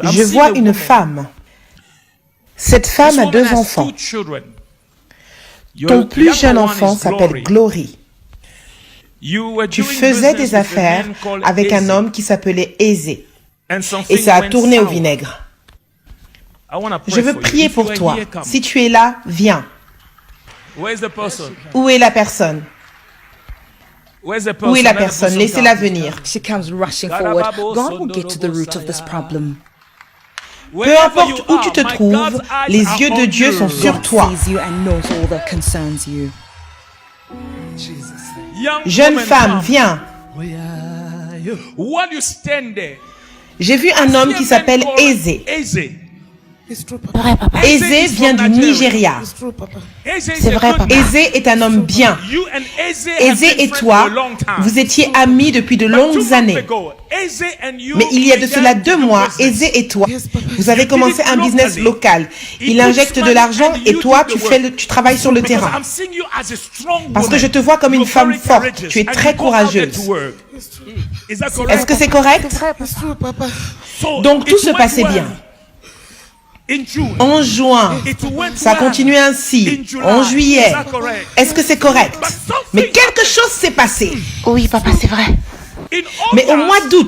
Je vois une femme. Cette femme a 2 enfants. Ton plus jeune enfant s'appelle Glory. Tu faisais des affaires avec un homme qui s'appelait Aisé. Et ça a tourné au vinaigre. Je veux prier pour toi. Si tu es là, viens. Où est la personne? Où est la personne? Laissez-la venir. She comes rushing forward. God will get to the root of this problem. Peu importe où tu te trouves, les yeux de Dieu sont sur toi. Sees you and knows all that concerns you. Jeune femme, viens. J'ai vu un homme qui s'appelle Aisé. Aisé vient du Nigeria. C'est vrai, papa. Aisé est un homme bien. Aisé et toi, vous étiez amis depuis de longues années. Mais il y a de cela 2 mois, Aisé et toi, vous avez commencé un business local. Il injecte de l'argent et toi, tu travailles sur le terrain. Parce que je te vois comme une femme forte. Tu es très courageuse. Est-ce que c'est correct? Donc tout se passait bien. En juin, ça a continué ainsi. En juillet, est-ce que c'est correct? Mais quelque chose s'est passé. Oui, papa, c'est vrai. Mais au mois d'août,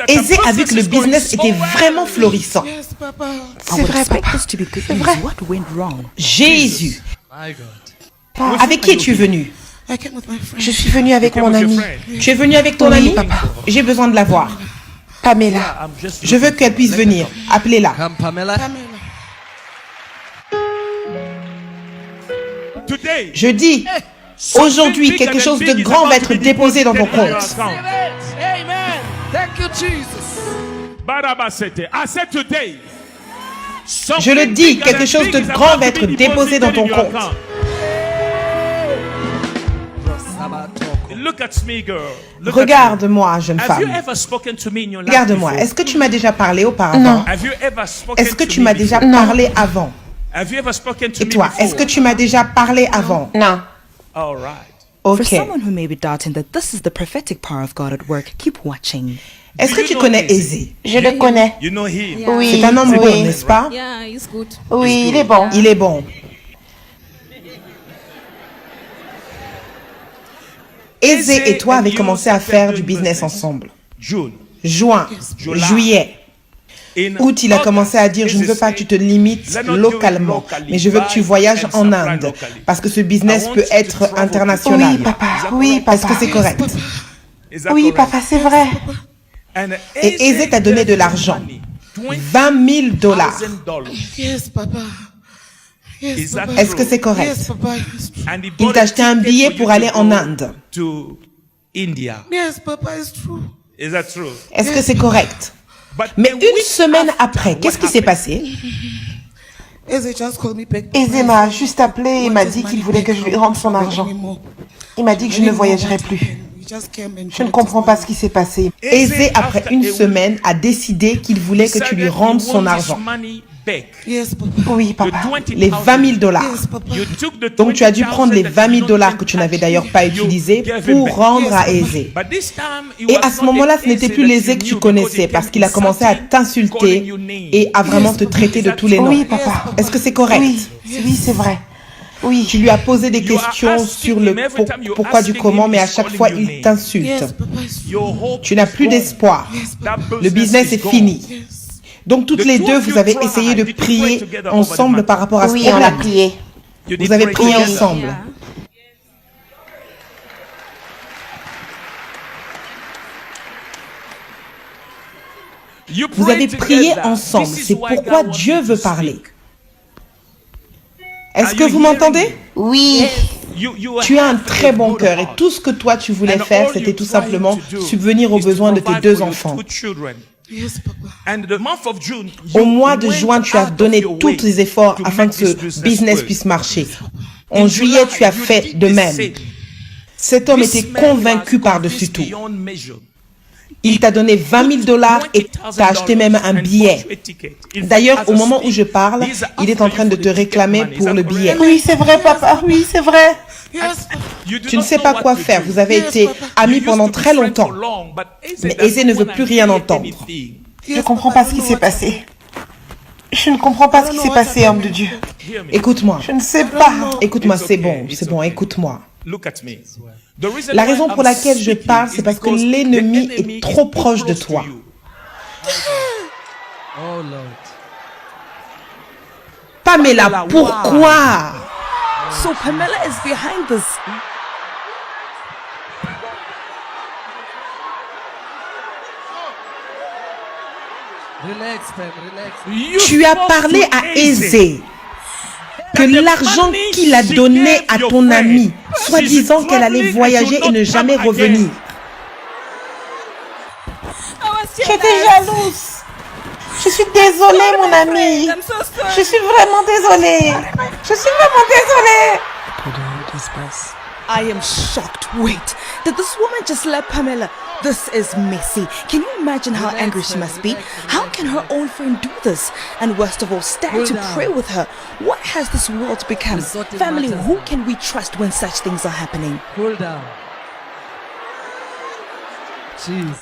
Aisé a vu que le business était vraiment florissant. C'est vrai, papa. C'est vrai. What went wrong? Jésus. Avec qui es-tu venu? Je suis venue avec mon ami, Tu es venu avec ton Oui, ami? papa. J'ai besoin de la voir. Pamela. Je veux qu'elle puisse venir. Appelez-la. Je dis, aujourd'hui, quelque chose de grand va être déposé dans ton compte. Je le dis, quelque chose de grand va être déposé dans ton compte. Regarde-moi, jeune femme. Regarde-moi. Est-ce que tu m'as déjà parlé auparavant? Non. Est-ce que tu m'as déjà parlé avant? Et toi, est-ce que tu m'as déjà parlé avant? Non. For Ok. someone who may be doubting that this is the prophetic power of God at work, keep watching. Est-ce que tu connais Aisé? Je le connais. Oui. C'est un homme bon, Oui. n'est-ce pas? Oui, il est bon. Il est bon. Aisé et toi avez commencé à faire du business ensemble. Juin, juillet. Août, il a commencé à dire, je ne veux pas que tu te limites localement, mais je veux que tu voyages en Inde, parce que ce business peut être international. Oui, papa. Oui, papa. Est-ce que c'est correct? Oui, papa, c'est vrai. Et Aisé t'a donné de l'argent. 20 000 dollars. Est-ce que c'est correct? Il t'a acheté un billet pour aller en Inde. Est-ce que c'est correct? Mais une semaine après, qu'est-ce qui s'est passé? Aisé m'a juste appelé et m'a dit qu'il voulait que je lui rende son argent. Il m'a dit que je ne voyagerai plus. Je ne comprends pas ce qui s'est passé. Aisé, après une semaine, a décidé qu'il voulait que tu lui rendes son argent. Oui, papa. Les 20 000 dollars. Donc tu as dû prendre les 20 000 dollars que tu n'avais d'ailleurs pas utilisés pour rendre à Aisé. Et à ce moment-là, ce n'était plus l'Aisé que tu connaissais parce qu'il a commencé à t'insulter et à vraiment te traiter de tous les noms. Oui, papa. Est-ce que c'est correct? Oui, oui, c'est vrai. Oui. Tu lui as posé des questions sur le pourquoi du comment, mais à chaque fois, il t'insulte. Tu n'as plus d'espoir. Le business est fini. Donc toutes les deux, vous avez essayé de prier ensemble par rapport à ce Oui, on a problème. prié. Vous avez prié ensemble. Vous avez prié ensemble. C'est pourquoi Dieu veut parler. Est-ce que vous m'entendez? Oui. Tu as un très bon cœur et tout ce que toi tu voulais faire, c'était tout simplement subvenir aux besoins de tes 2 enfants. Au mois de juin, tu as donné tous tes efforts afin que ce business puisse marcher. En juillet, tu as fait de même. Cet homme était convaincu par-dessus tout. Il t'a donné 20 000 dollars et t'a acheté même un billet. D'ailleurs, au moment où je parle, il est en train de te réclamer pour le billet. Oui, c'est vrai, papa. Oui, c'est vrai. Tu ne sais pas quoi faire. Vous avez été amis pendant très longtemps. Mais Aisé ne veut plus rien entendre. Je ne comprends pas ce qui s'est passé. Je ne comprends pas ce qui s'est passé, homme de Dieu. Écoute-moi. Je ne sais pas. Écoute-moi, c'est bon, écoute-moi. La raison pour laquelle je parle, c'est parce que l'ennemi est trop proche de toi. Pamela, pourquoi? So Pamela is behind this. Tu as parlé à Aizée que l'argent qu'il a donné à ton amie, soi-disant qu'elle allait voyager et ne jamais revenir. J'étais jalouse. Je suis désolée, mon ami. Je suis vraiment désolée. Je suis vraiment désolée. I am shocked. Wait, did this woman just let Pamela? This is messy. Can you imagine how angry she must be? How can her own friend do this? And worst of all, stand to pray with her. What has this world become? Family, who can we trust when such things are happening? Cool down.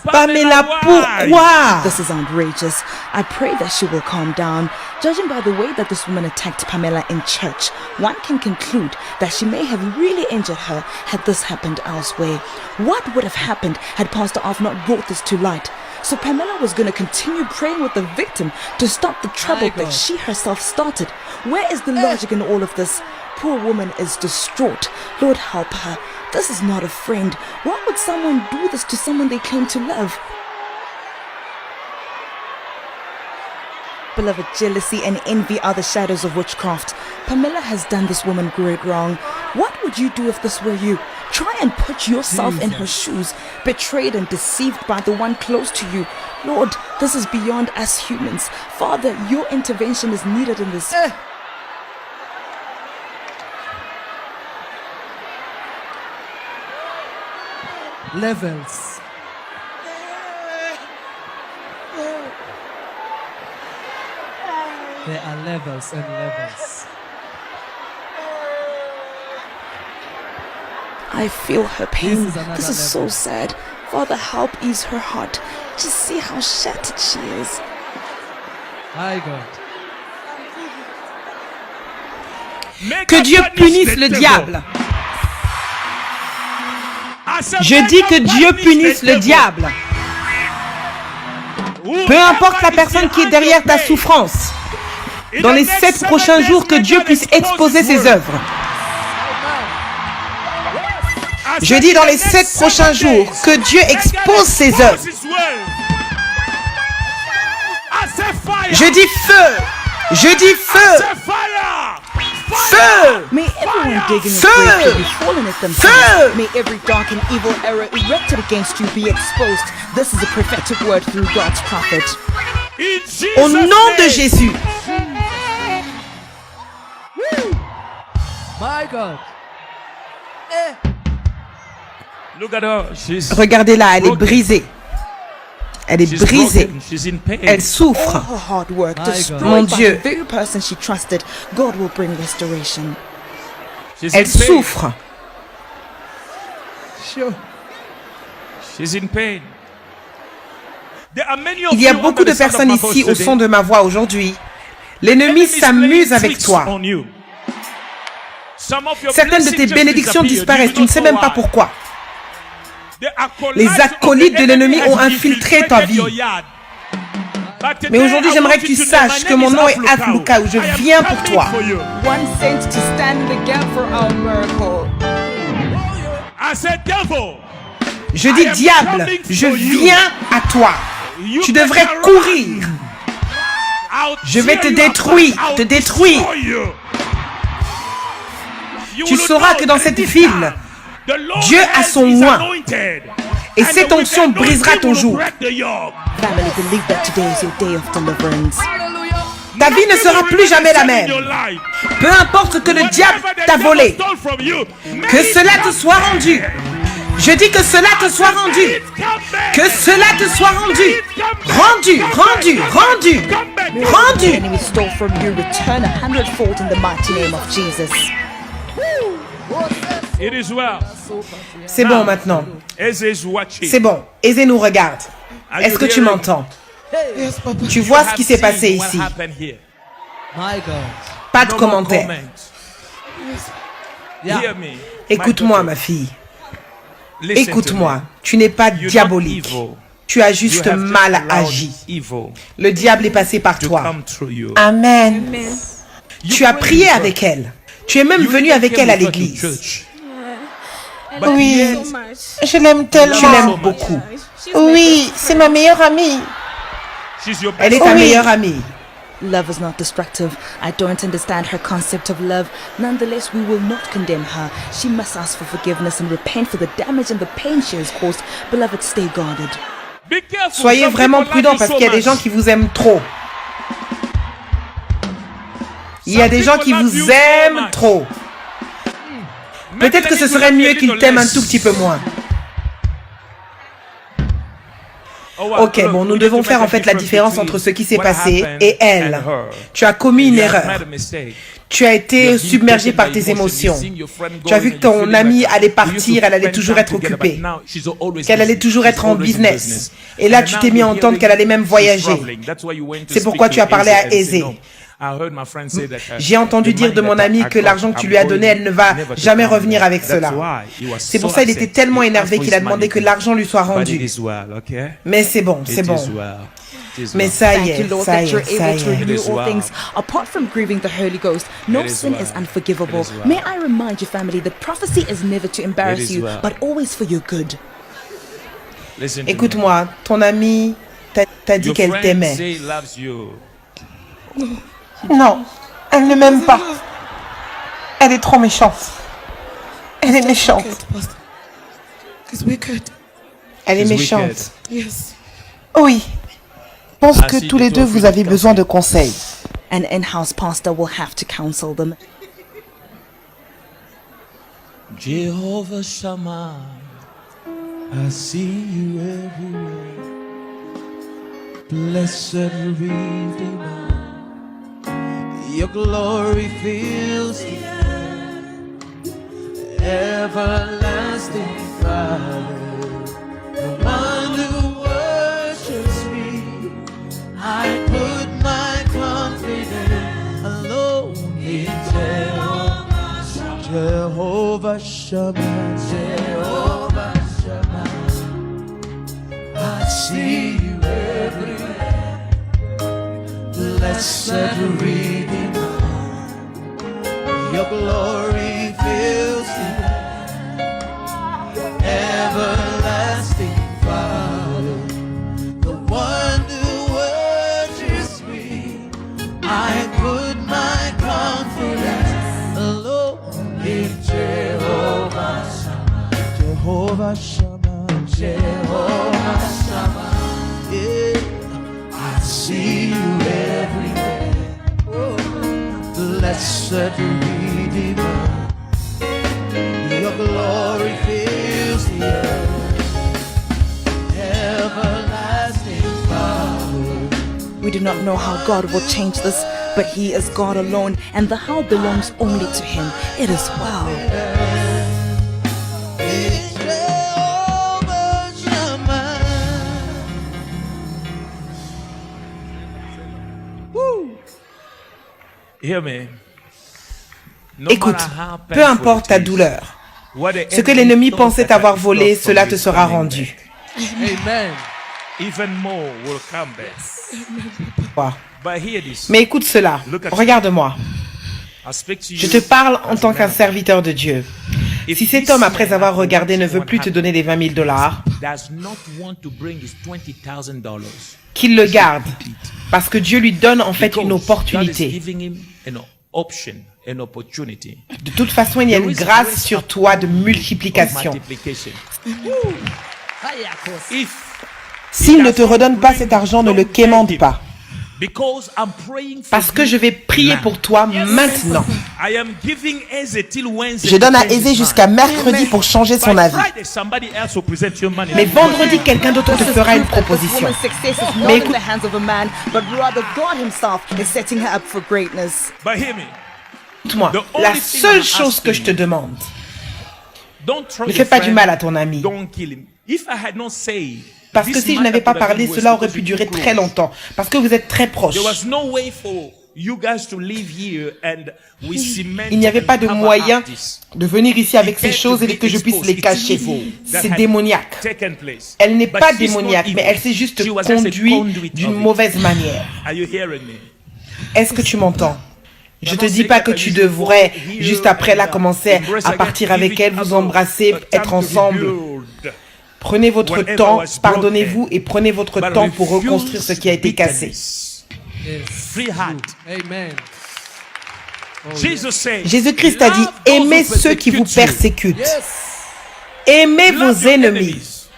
Pamela, pourquoi? This is outrageous. I pray that she will calm down. Judging by the way that this woman attacked Pamela in church, one can conclude that she may have really injured her had this happened elsewhere. What would have happened had Pastor Alf not brought this to light? So Pamela was going to continue praying with the victim to stop the trouble that she herself started. Where is the logic in all of this? Poor woman is distraught. Lord, help her. This is not a friend. Why would someone do this to someone they claim to love? Beloved, jealousy and envy are the shadows of witchcraft. Pamela has done this woman great wrong. What would you do if this were you? Try and put yourself in her shoes, betrayed and deceived by the one close to you. Lord, this is beyond us humans. Father, your intervention is needed in this. Levels. There are levels and levels. I feel her pain. This is so level. sad. Father, help ease her heart. Just see how shattered she is. My God. Que Dieu punisse le diable. Je dis que Dieu punisse le diable. Peu importe la personne qui est derrière ta souffrance. Dans les 7 prochains jours, que Dieu puisse exposer ses œuvres. Je dis dans les 7 prochains jours, que Dieu expose ses œuvres. Je dis feu. Je dis feu. Feu! May everyone digging a Feu! grave be fallen at themselves. Feu! May every dark and evil error erected against you be exposed. This is a prophetic word through God's prophet. Au nom de Jésus. My God. Look at her. She's Regardez-la, elle est brisée. Elle est she's brisée. broken. She's in pain. Elle souffre. All her hard work My destroyed God. Mon by Dieu. the very person she trusted. God will bring restoration. She's Elle in pain. souffre. Sure. She's in pain. There are many of Il y a you beaucoup under de the sound of personnes my ici voice au today. son de ma voix aujourd'hui. L'ennemi Enemy is s'amuse playing avec tricks toi. on you. Some of your Certaines de tes blessings just bénédictions disappeared. disparaissent. Tu You ne sais don't même know pas why. pourquoi. The acolytes Les of acolytes the de l'ennemi enemy ont has infiltré ta infiltrated vie. your yard. But today, Mais aujourd'hui, I j'aimerais want que tu you to know saches my que name mon is nom est Aflukau. Aflukau. Je I am viens pour coming toi. for you. One sent to stand in the gap for our miracle. I said, devil, Je I dis am diable, coming je for you. viens à toi. you Tu devrais better courir. run. I'll Je vais tear te you détruire, apart. I'll te détruire. destroy you. You Tu will sauras know que dans that cette this ville, time, the Lord Dieu a has son his oint. anointed. Et And cette with the onction brisera anointing ton will jour. break the yoke. Family, believe that today is your day of deliverance. Ta vie ne Nothing sera will plus jamais la remain the same in même. your life. Peu importe ce que le diable Whatever the t'a devil volé, stole from you, may que it cela te come soit back. rendu. Je dis que cela te soit May rendu. it come back. Que cela te soit rendu. May it come back. Rendu, Come rendu, back. rendu. Come back. The Rendu. enemy stole from you, return 100-fold in the mighty name of Jesus. It is well. C'est bon maintenant. As is watching. C'est bon. Aizée nous regarde. Are Est-ce you que tu hearing? m'entends? Tu vois ce qui s'est passé ici. My God. Pas de commentaires. Yeah. Écoute-moi, ma fille. Écoute-moi. Tu n'es pas diabolique. Tu as juste mal agi. Le diable est passé par toi. Amen. Tu as prié avec elle. Tu es même venu avec elle à l'église. Oui, je l'aime tellement. Tu l'aimes beaucoup. Oui, c'est ma meilleure amie. Elle est ta Oui. meilleure amie. Love is not destructive. I don't understand her concept of love. Nonetheless, we will not condemn her. She must ask for forgiveness and repent for the damage and the pain she has caused. Beloved, stay guarded. Soyez vraiment prudents parce qu'il y a des gens qui vous aiment trop. Il y a des gens qui vous aiment trop. Peut-être que ce serait mieux qu'ils t'aiment un tout petit peu moins. Ok, bon, nous devons faire en fait la différence entre ce qui s'est passé et elle. Tu as commis une erreur. Tu as été submergé par tes émotions. Tu as vu que ton amie allait partir, elle allait toujours être occupée, qu'elle allait toujours être en business. Et là, tu t'es mis à entendre qu'elle allait même voyager. C'est pourquoi tu as parlé à Aizé. J'ai entendu dire de mon ami que l'argent que tu lui as donné, elle ne va jamais revenir avec cela. C'est pour ça qu'il était tellement énervé qu'il a demandé que l'argent lui soit rendu. Mais c'est bon, c'est bon. Mais ça y Thank you, est, Lord, ça that y you're est, ça able y to renew est. all things. Apart from grieving the Holy Ghost, no sin is unforgivable. May I remind you, family, that prophecy is never to embarrass you, but always for your good. Écoute-moi, ton ami t'a dit qu'elle t'aimait. Non, elle ne m'aime pas. Elle est trop méchante. Elle est méchante. Elle est méchante. Oui. Je pense que tous les deux, vous avez besoin de conseils. An in-house pastor will have to counsel them. Jehovah Shammah, I see you everywhere. Blessed Redeemer, your glory fills the air. Everlasting Father, the one who worships me, I put my confidence alone in Jehovah Shammah. Jehovah Shammah, Jehovah Shammah, I see you everywhere. Blessed Redeemer, your glory fills the air. Everlasting Father, the one who worships me, I put my confidence alone in Jehovah Shammah. Jehovah Shammah, Jehovah Shammah, yeah, I see you everywhere. Blessed Redeemer, your glory fills the air. Everlasting Father. We do not know how God will change this, but He is God alone, and the how belongs only to Him. It is well. It's Jehovah Shammah. Woo. Hear me. No Écoute, matter how peu painful importe it ta is, douleur, what the ce que enemy l'ennemi thought pensait that avoir had volé, stolen cela from te you sera coming rendu. back. Amen. Even more will come back. But hear this. Mais écoute cela, regarde-moi. I speak to you Je te parle en as tant a qu'un man. serviteur de Dieu. Si cet homme, après avoir regardé, ne veut plus te donner les $20 000, Does not want to bring his $20,000. qu'il le garde. Parce que Dieu lui donne en fait une Because God is opportunité. giving him an option, an opportunity. De toute façon, il y a une grâce sur toi de multiplication. Multiplication. If S'il ne te redonne pas cet argent, ne le quémande pas. because I'm praying for Parce que je vais prier pour toi maintenant. I am giving Eze till Wednesday Je donne à to change Aizé his jusqu'à mind. mercredi pour changer son By avis. Friday, somebody else will present your money. Mais vendredi, quelqu'un d'autre te fera une This proposition. woman's success is not Mais in écoute- the hands of a man, but rather God Himself is setting her up for greatness. But hear me. Écoute-moi, la seule chose que je te demande, Don't throw ne your fais pas du friend, mal à ton ami. Don't kill him. If I had not said Parce que si je n'avais pas parlé, cela aurait pu durer très longtemps. Parce que vous êtes très proches. Il n'y avait pas de moyen de venir ici avec ces choses et que je puisse les cacher. C'est démoniaque. Elle n'est pas démoniaque, mais elle s'est juste conduite d'une mauvaise manière. Est-ce que tu m'entends? Je te dis pas que tu devrais, juste après là, commencer à partir avec elle, vous embrasser, être ensemble. Prenez votre temps, pardonnez-vous et prenez votre temps pour reconstruire ce qui a été cassé. Jésus-Christ a dit, aimez ceux qui vous persécutent. Aimez vos ennemis.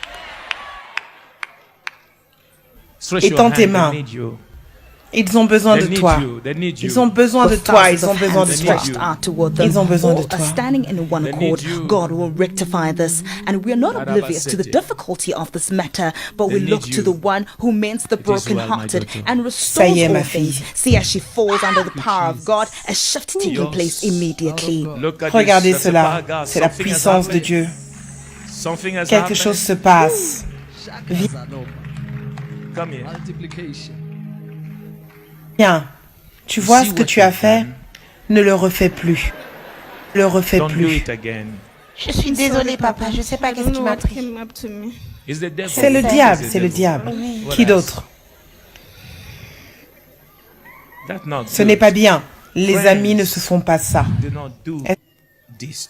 Étends tes mains. Ils ont besoin de toi. Ils ont besoin de toi. Ils ont besoin de toi. Ils ont besoin de toi. Standing in one accord, God will rectify this, and we are not oblivious to the difficulty of this matter, but we look to the one who mends the brokenhearted and restores all things. See as she falls under the power of God, a shift taking place immediately. Regardez cela. C'est la puissance de Dieu. Quelque chose se passe. Viens, tu vois ce que tu as fait? Ne le refais plus. Le refais plus. Je suis désolée, papa. Je ne sais pas qu'est-ce qui m'a pris. C'est le diable, c'est le diable. Qui d'autre? Ce n'est pas bien. Les amis ne se font pas ça. Est-ce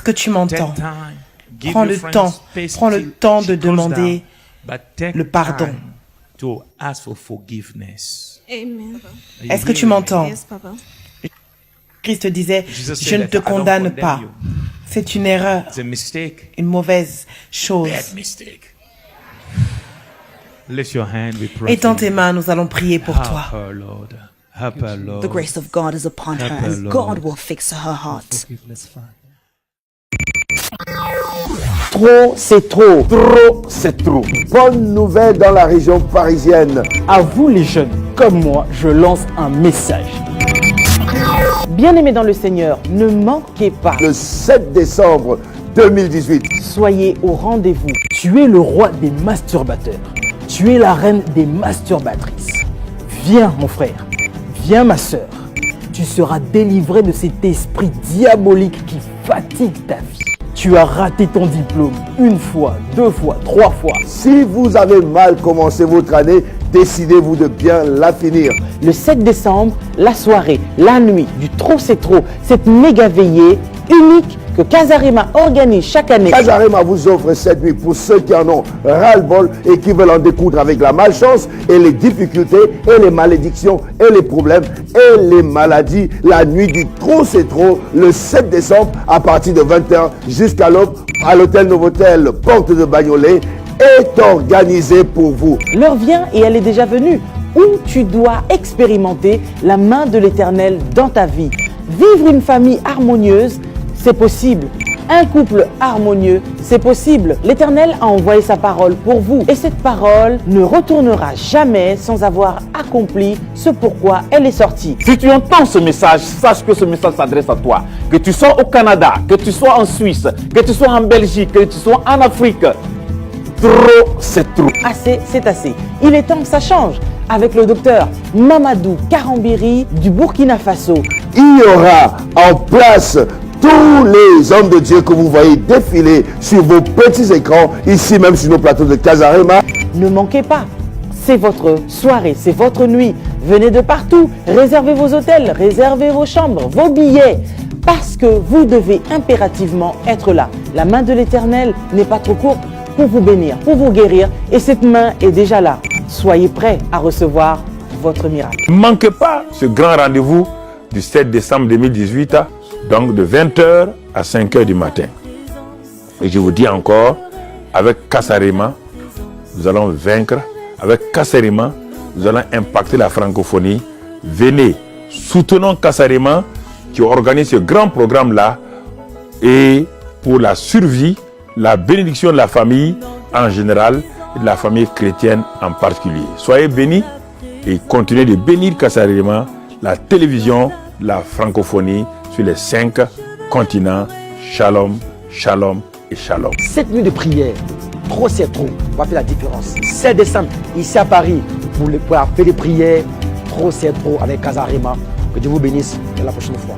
que tu m'entends? Prends le temps de demander le pardon. Est-ce que tu m'entends? Christ disait, je ne te condamne pas. C'est une erreur, une mauvaise chose. Étends tes mains, nous allons prier pour toi. The grace of God is upon her, and God will fix her heart. Trop, c'est trop. Trop, c'est trop. Bonne nouvelle dans la région parisienne. À vous les jeunes, comme moi, je lance un message. Bien-aimés dans le Seigneur, ne manquez pas. Le 7 décembre 2018. Soyez au rendez-vous. Tu es le roi des masturbateurs. Tu es la reine des masturbatrices. Viens mon frère, viens ma sœur. Tu seras délivré de cet esprit diabolique qui fatigue ta vie. Tu as raté ton diplôme une fois, deux fois, trois fois. Si vous avez mal commencé votre année, décidez-vous de bien la finir. Le 7 décembre, la soirée, la nuit du Trop c'est trop, cette méga veillée unique que Casarema organise chaque année. Casarema vous offre cette nuit pour ceux qui en ont ras-le-bol et qui veulent en découdre avec la malchance et les difficultés et les malédictions et les problèmes et les maladies. La nuit du Trop c'est trop, le 7 décembre à partir de 20h jusqu'à l'aube à l'hôtel Novotel Porte de Bagnolet est organisé pour vous. L'heure vient et elle est déjà venue où tu dois expérimenter la main de l'Éternel dans ta vie. Vivre une famille harmonieuse, c'est possible. Un couple harmonieux, c'est possible. L'Éternel a envoyé sa parole pour vous. Et cette parole ne retournera jamais sans avoir accompli ce pourquoi elle est sortie. Si tu entends ce message, sache que ce message s'adresse à toi. Que tu sois au Canada, que tu sois en Suisse, que tu sois en Belgique, que tu sois en Afrique. Trop, c'est trop. Assez, c'est assez. Il est temps que ça change. Avec le docteur Mamadou Karambiri du Burkina Faso. Il y aura en place tous les hommes de Dieu que vous voyez défiler sur vos petits écrans, ici même sur nos plateaux de Casarema. Ne manquez pas, c'est votre soirée, c'est votre nuit. Venez de partout, réservez vos hôtels, réservez vos chambres, vos billets. Parce que vous devez impérativement être là. La main de l'Éternel n'est pas trop courte pour vous bénir, pour vous guérir. Et cette main est déjà là. Soyez prêts à recevoir votre miracle. Ne manquez pas ce grand rendez-vous du 7 décembre 2018, donc de 20h à 5h du matin. Et je vous dis encore, avec Casarema, nous allons vaincre. Avec Casarema, nous allons impacter la francophonie. Venez, soutenons Casarema qui organise ce grand programme-là et pour la survie, la bénédiction de la famille en général et de la famille chrétienne en particulier. Soyez bénis et continuez de bénir Casarema, la télévision, la francophonie sur les 5 continents. Shalom, shalom, et shalom. Cette nuit de prière, trop c'est trop, va faire la différence. 7 décembre, ici à Paris, pour la fête de prière, trop c'est trop avec Casarima. Que Dieu vous bénisse et à la prochaine fois.